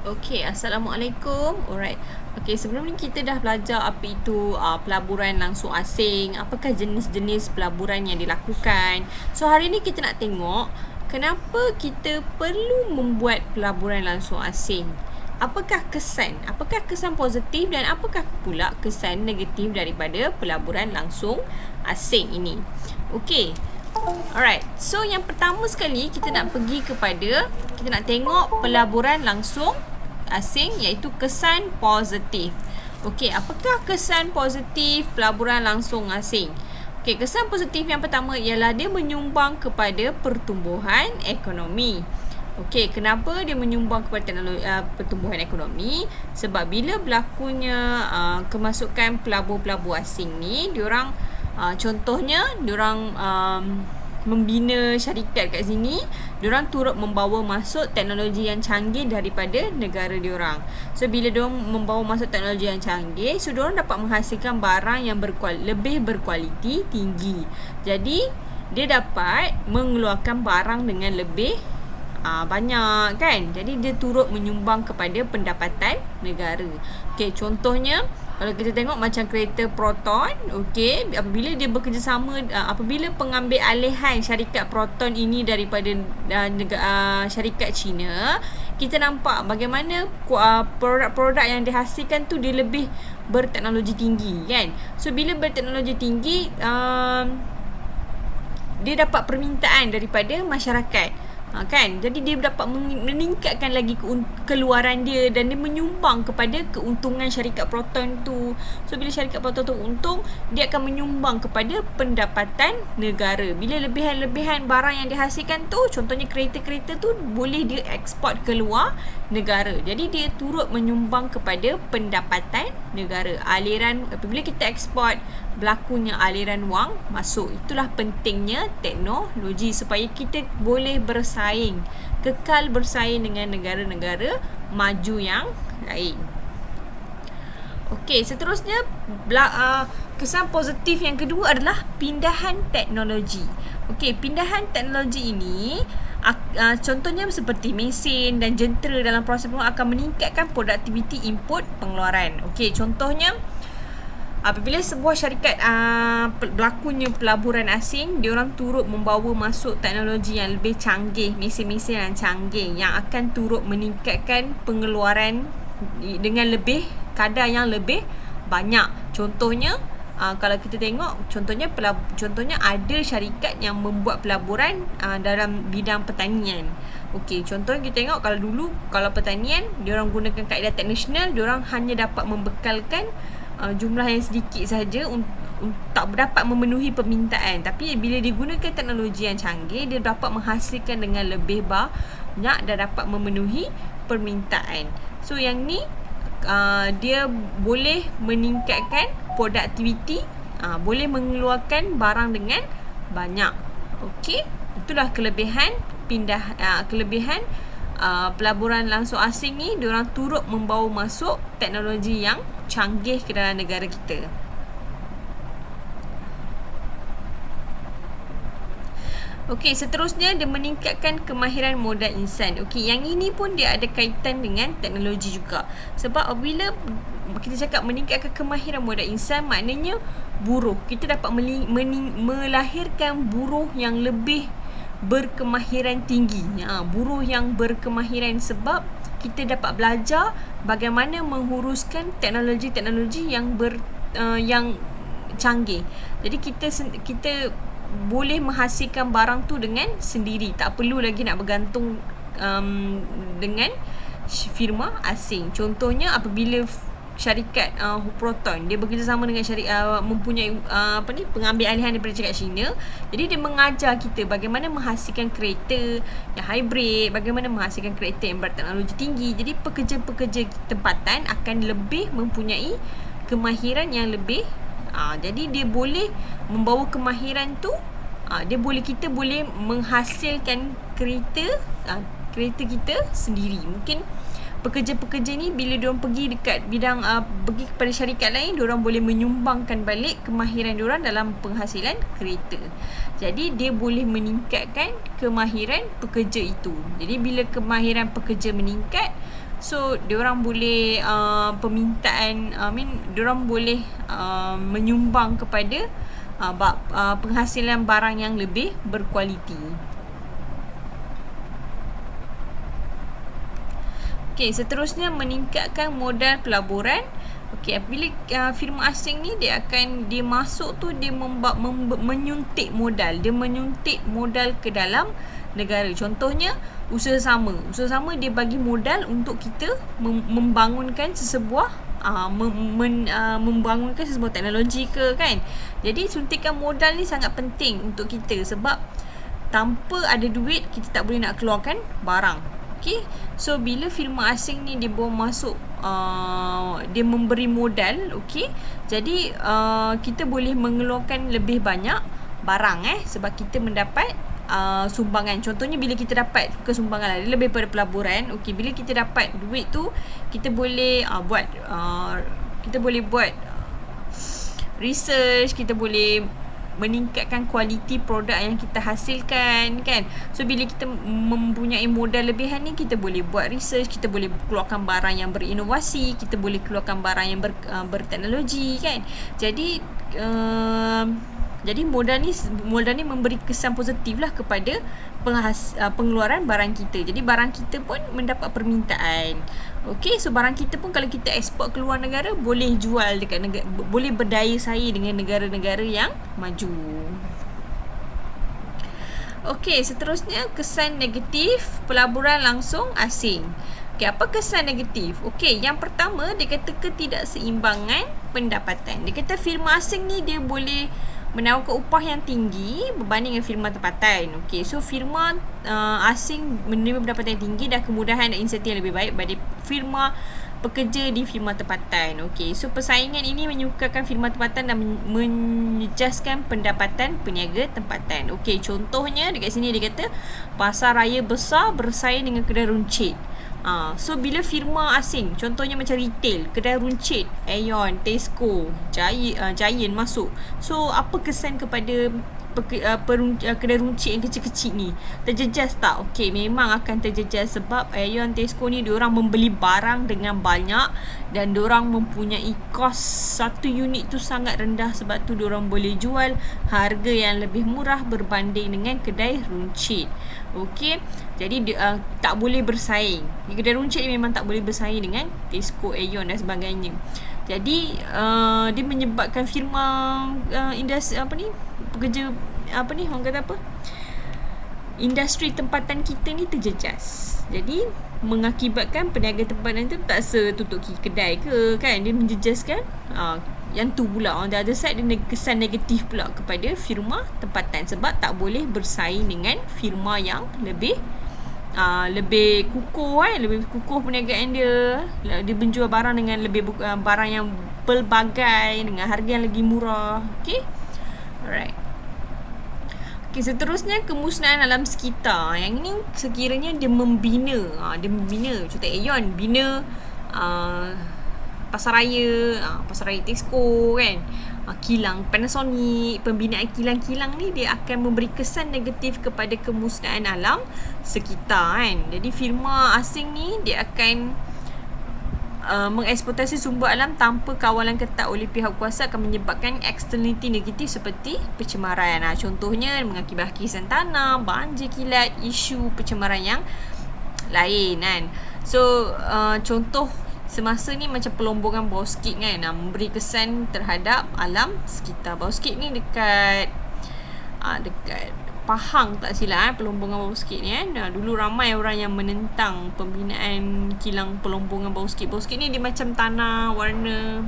Okay, Assalamualaikum. Alright. Okay, sebelum ni kita dah belajar apa itu pelaburan langsung asing, apakah jenis-jenis pelaburan yang dilakukan. So, hari ni kita nak tengok kenapa kita perlu membuat pelaburan langsung asing. Apakah kesan positif dan apakah pula kesan negatif daripada pelaburan langsung asing ini. Okay. Alright, so yang pertama sekali kita nak tengok pelaburan langsung asing, iaitu kesan positif. Okey, apakah kesan positif pelaburan langsung asing? Okey, kesan positif yang pertama ialah dia menyumbang kepada pertumbuhan ekonomi. Okey, kenapa dia menyumbang kepada pertumbuhan ekonomi? Sebab bila berlakunya kemasukan pelabur-pelabur asing ni, diorang contohnya diorang membina syarikat kat sini, diorang turut membawa masuk teknologi yang canggih daripada negara diorang. So bila diorang membawa masuk teknologi yang canggih, so diorang dapat menghasilkan barang yang lebih berkualiti tinggi. Jadi dia dapat mengeluarkan barang dengan lebih banyak kan. Jadi dia turut menyumbang kepada pendapatan negara. Okey, contohnya kalau kita tengok macam kereta Proton, okey, apabila dia bekerjasama, apabila pengambil alihan syarikat Proton ini daripada syarikat China, kita nampak bagaimana produk-produk yang dihasilkan tu dia lebih berteknologi tinggi kan. So bila berteknologi tinggi, dia dapat permintaan daripada masyarakat. Kan, jadi dia dapat meningkatkan lagi keluaran dia dan dia menyumbang kepada keuntungan syarikat Proton tu. So bila syarikat Proton tu untung, dia akan menyumbang kepada pendapatan negara. Bila lebihan-lebihan barang yang dihasilkan tu, contohnya kereta-kereta tu boleh dia eksport keluar negara. Jadi dia turut menyumbang kepada pendapatan negara. Apabila kita eksport, berlakunya aliran wang masuk. Itulah pentingnya teknologi supaya kita boleh kekal bersaing dengan negara-negara maju yang lain. Okey, seterusnya kesan positif yang kedua adalah pindahan teknologi. Okey, pindahan teknologi ini contohnya seperti mesin dan jentera dalam proses pengeluaran akan meningkatkan produktiviti input pengeluaran. Okey, contohnya apabila sebuah syarikat berlakunya pelaburan asing, diorang turut membawa masuk teknologi yang lebih canggih, mesin-mesin yang canggih yang akan turut meningkatkan pengeluaran dengan kadar yang lebih banyak. Contohnya kalau kita tengok, contohnya ada syarikat yang membuat pelaburan dalam bidang pertanian. Okey, contohnya kita tengok kalau pertanian, diorang gunakan kaedah tradisional, diorang hanya dapat membekalkan jumlah yang sedikit sahaja tak dapat memenuhi permintaan. Tapi bila digunakan teknologi yang canggih, dia dapat menghasilkan dengan lebih banyak dan dapat memenuhi permintaan. So yang ni dia boleh meningkatkan produktiviti, boleh mengeluarkan barang dengan banyak. Okey, itulah kelebihan pelaburan langsung asing ni. Diorang turut membawa masuk teknologi yang canggih ke dalam negara kita. Okey, seterusnya dia meningkatkan kemahiran modal insan. Okey, yang ini pun dia ada kaitan dengan teknologi juga. Sebab apabila kita cakap meningkatkan kemahiran modal insan, maknanya buruh. Kita dapat melahirkan buruh yang lebih berkemahiran tinggi. Buruh yang berkemahiran sebab kita dapat belajar bagaimana menguruskan teknologi-teknologi yang canggih. Jadi kita boleh menghasilkan barang tu dengan sendiri, tak perlu lagi nak bergantung dengan firma asing. Contohnya apabila syarikat Proton dia bekerjasama dengan mempunyai pengambil alihan daripada syarikat China, jadi dia mengajar kita bagaimana menghasilkan kereta yang hybrid, bagaimana menghasilkan kereta yang berteknologi tinggi. Jadi pekerja-pekerja tempatan akan lebih mempunyai kemahiran yang lebih. Jadi dia boleh membawa kemahiran tu, kita boleh menghasilkan kereta kita sendiri. Mungkin pekerja-pekerja ni bila diorang pergi dekat bidang pergi kepada syarikat lain, diorang boleh menyumbangkan balik kemahiran diorang dalam penghasilan kereta. Jadi dia boleh meningkatkan kemahiran pekerja itu. Jadi bila kemahiran pekerja meningkat, So diorang boleh diorang boleh menyumbang kepada penghasilan barang yang lebih berkualiti. Okey, seterusnya meningkatkan modal pelaburan. Okey, bila firma asing ni dia masuk tu dia menyuntik modal. Dia menyuntik modal ke dalam negara. Contohnya usaha sama. Usaha sama dia bagi modal untuk kita membangunkan membangunkan sesebuah teknologi ke kan. Jadi suntikan modal ni sangat penting untuk kita sebab tanpa ada duit kita tak boleh nak keluarkan barang. Okay, so bila firma asing ni dia bawa masuk, dia memberi modal, okay, jadi kita boleh mengeluarkan lebih banyak barang sebab kita mendapat sumbangan. Contohnya bila kita dapat kesumbangan lah, dia lebih pada pelaburan. Okay, bila kita dapat duit tu, kita boleh buat research, kita boleh meningkatkan kualiti produk yang kita hasilkan kan. So bila kita mempunyai modal lebihan ni, kita boleh buat research, kita boleh keluarkan barang yang berinovasi, kita boleh keluarkan barang yang berteknologi kan. Jadi modal ni memberi kesan positif lah kepada pengeluaran barang kita. Jadi barang kita pun mendapat permintaan. Okey, so barang kita pun kalau kita ekspor ke luar negara, boleh jual dekat negara, boleh berdaya saing dengan negara-negara yang maju. Okey, seterusnya kesan negatif pelaburan langsung asing. Okey, apa kesan negatif? Okey, yang pertama dia kata ketidakseimbangan pendapatan. Dia kata firma asing ni dia boleh menawarkan upah yang tinggi berbanding dengan firma tempatan. Okey, so firma asing menerima pendapatan yang tinggi dan kemudahan dan insentif yang lebih baik daripada firma pekerja di firma tempatan. Okey, so persaingan ini menyukarkan firma tempatan dan menjejaskan pendapatan peniaga tempatan. Okey, contohnya dekat sini dia kata pasar raya besar bersaing dengan kedai runcit. So bila firma asing, contohnya macam retail, kedai runcit, Aeon, Tesco, Giant masuk. So apa kesan kepada kedai runcit yang kecil-kecil ni? Terjejas tak? Okey, memang akan terjejas sebab Aeon, Tesco ni diorang membeli barang dengan banyak dan diorang mempunyai kos satu unit tu sangat rendah, sebab tu diorang boleh jual harga yang lebih murah berbanding dengan kedai runcit. Okey, jadi tak boleh bersaing. Kedai runcit ni memang tak boleh bersaing dengan Tesco, Aeon dan sebagainya. Jadi dia menyebabkan firma industri pekerja orang kata apa? Industri tempatan kita ni terjejas. Jadi mengakibatkan peniaga tempatan tu tak setutup kedai ke kan, dia menjejaskan yang tu pula on the other side dia kesan negatif pula kepada firma tempatan sebab tak boleh bersaing dengan firma yang lebih kukuh lebih kukuh perniagaan dia. Dia menjual barang dengan barang yang pelbagai dengan harga yang lagi murah. Okey, alright. Okey, seterusnya kemusnahan alam sekitar. Yang ini sekiranya dia membina contoh Aeon bina pasaraya Tesco kan, kilang Panasonic. Pembinaan kilang-kilang ni dia akan memberi kesan negatif kepada kemusnahan alam sekitar kan. Jadi firma asing ni dia akan mengeksploitasi sumber alam tanpa kawalan ketat oleh pihak kuasa akan menyebabkan eksternaliti negatif seperti pencemaran. Contohnya mengakibatkan kisan tanah, banjir kilat, isu pencemaran yang lain kan. So contoh semasa ni macam pelombongan bauxit kan, memberi kesan terhadap alam sekitar. Bauxit ni dekat Pahang tak silap pelombongan bauxit ni kan. Dulu ramai orang yang menentang pembinaan kilang pelombongan bauxit. Bauxit ni dia macam tanah warna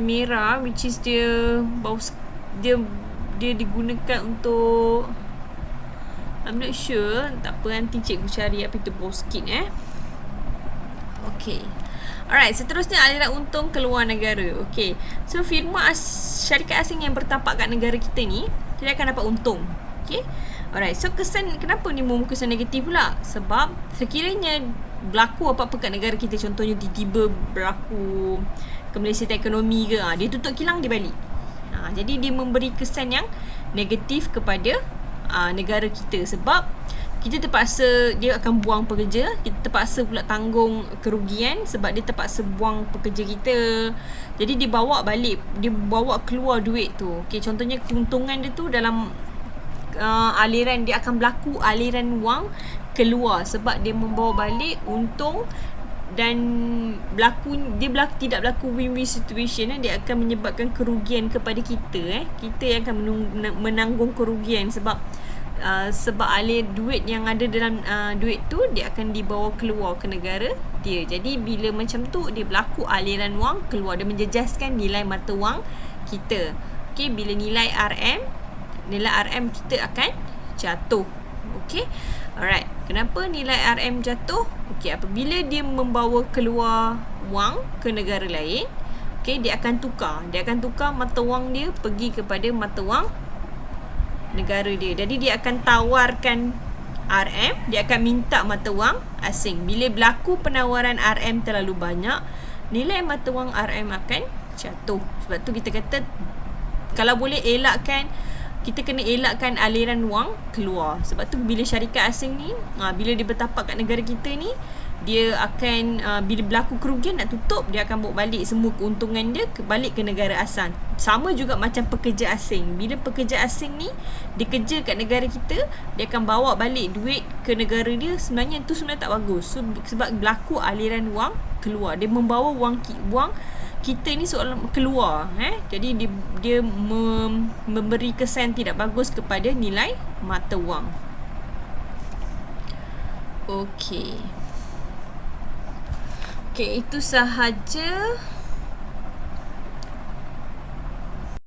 merah, which is dia digunakan untuk, I'm not sure, tak apa, nanti cikgu cari apa itu bauxit Okay, alright, seterusnya aliran untung keluar negara. Okay, so firma syarikat asing yang bertapak kat negara kita ni, dia akan dapat untung. Okay, alright, so kenapa ni membawa kesan negatif pula? Sebab sekiranya berlaku apa-apa kat negara kita, contohnya tiba-tiba berlaku kemelisitan ekonomi ke, dia tutup kilang, dia balik. Jadi dia memberi kesan yang negatif kepada negara kita sebab kita terpaksa dia akan buang pekerja, kita terpaksa pula tanggung kerugian sebab dia terpaksa buang pekerja kita. Jadi dia bawa balik, dia bawa keluar duit tu. Okay, contohnya keuntungan dia tu dalam aliran, dia akan berlaku aliran wang keluar sebab dia membawa balik untung, dan tidak berlaku win-win situation. Dia akan menyebabkan kerugian kepada kita. Kita yang akan menanggung kerugian sebab alir duit yang ada dalam duit tu dia akan dibawa keluar ke negara dia. Jadi bila macam tu dia berlaku aliran wang keluar, dia menjejaskan nilai mata wang kita. Okay, bila nilai RM kita akan jatuh. Okay, alright. Kenapa nilai RM jatuh? Okay, apabila dia membawa keluar wang ke negara lain, okay, dia akan tukar mata wang dia pergi kepada mata wang negara dia. Jadi dia akan tawarkan RM, dia akan minta mata wang asing. Bila berlaku penawaran RM terlalu banyak, nilai mata wang RM akan jatuh. Sebab tu kita kata kalau boleh kita kena elakkan aliran wang keluar. Sebab tu bila syarikat asing ni, bila dia bertapak kat negara kita ni, dia akan bila berlaku kerugian nak tutup, dia akan bawa balik semua keuntungan dia balik ke negara asal. Sama juga macam pekerja asing. Bila pekerja asing ni dia kerja kat negara kita, dia akan bawa balik duit ke negara dia. Sebenarnya tak bagus. Sebab berlaku aliran wang keluar, dia membawa wang kita ni seolah keluar. Jadi dia memberi kesan tidak bagus kepada nilai mata wang. Okey, itu sahaja